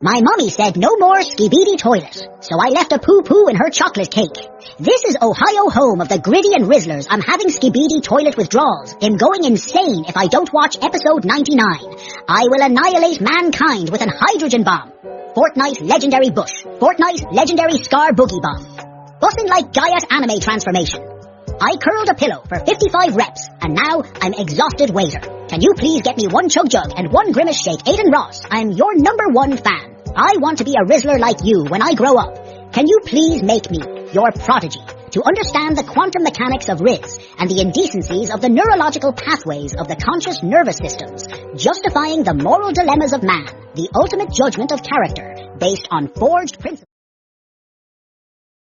My mommy said no more skibidi toilet, so I left a poo-poo in her chocolate cake. This is Ohio, home of the Gritty and Rizzlers. I'm having skibidi toilet withdrawals. I'm going insane if I don't watch episode 99. I will annihilate mankind with an hydrogen bomb. Fortnite legendary bush. Fortnite legendary scar boogie bomb. Bussin' like Gaiat anime transformation. I curled a pillow for 55 reps, and now I'm exhausted waiter. Can you please get me one chug jug and one grimace shake, Aiden Ross? I'm your #1 fan. I want to be a Rizzler like you when I grow up. Can you please make me your prodigy to understand the quantum mechanics of Riz and the indecencies of the neurological pathways of the conscious nervous systems, justifying the moral dilemmas of man, the ultimate judgment of character based on forged principles?